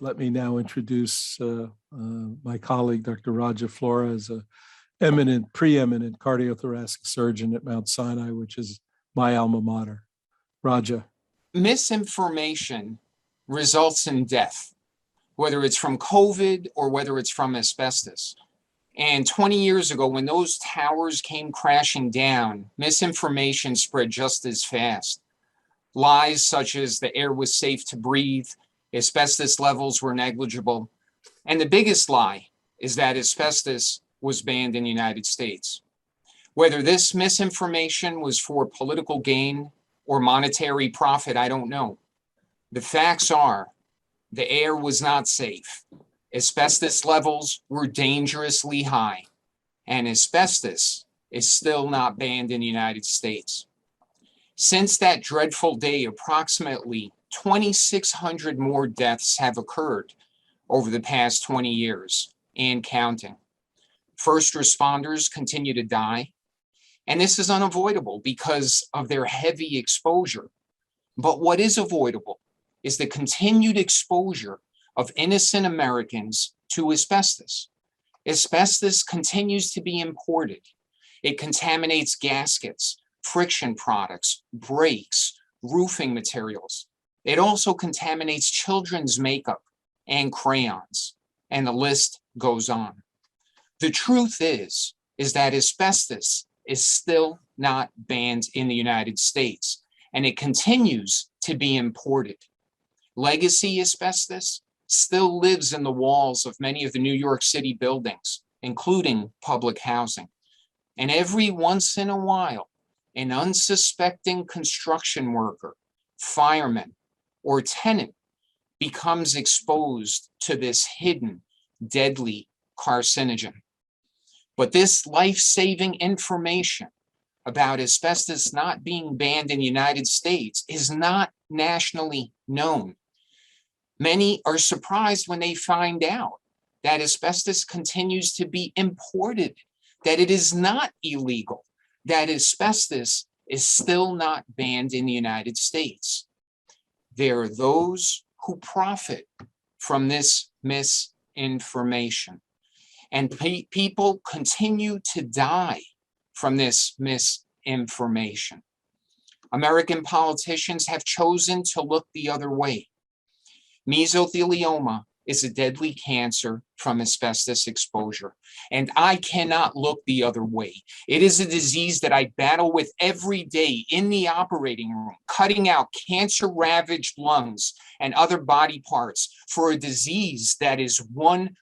let me now introduce my colleague, Dr. Raja Flores, a preeminent cardiothoracic surgeon at Mount Sinai, which is my alma mater. Raja. Misinformation results in death, whether it's from COVID or whether it's from asbestos. And 20 years ago, when those towers came crashing down, misinformation spread just as fast. Lies such as the air was safe to breathe, asbestos levels were negligible. And the biggest lie is that asbestos was banned in the United States. Whether this misinformation was for political gain or monetary profit, I don't know. The facts are the air was not safe. Asbestos levels were dangerously high, and asbestos is still not banned in the United States. Since that dreadful day, approximately 2,600 more deaths have occurred over the past 20 years and counting. First responders continue to die, and this is unavoidable because of their heavy exposure. But what is avoidable is the continued exposure of innocent Americans to asbestos. Asbestos continues to be imported. It contaminates gaskets, friction products, brakes, roofing materials. It also contaminates children's makeup and crayons, and the list goes on. The truth is that asbestos is still not banned in the United States, and it continues to be imported. Legacy asbestos still lives in the walls of many of the New York City buildings, including public housing. And every once in a while, an unsuspecting construction worker, fireman, or tenant becomes exposed to this hidden, deadly carcinogen. But this life-saving information about asbestos not being banned in the United States is not nationally known. Many are surprised when they find out that asbestos continues to be imported, that it is not illegal, that asbestos is still not banned in the United States. There are those who profit from this misinformation, and people continue to die from this misinformation. American politicians have chosen to look the other way. Mesothelioma is a deadly cancer from asbestos exposure, and I cannot look the other way. It is a disease that I battle with every day in the operating room, cutting out cancer-ravaged lungs and other body parts for a disease that is 100%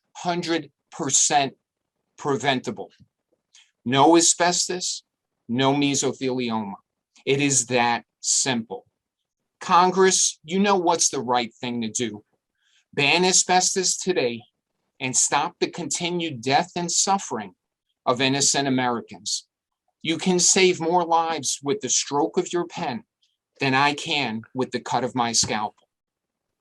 preventable. No asbestos, no mesothelioma. It is that simple. Congress, you know what's the right thing to do. Ban asbestos today and stop the continued death and suffering of innocent Americans. You can save more lives with the stroke of your pen than I can with the cut of my scalp.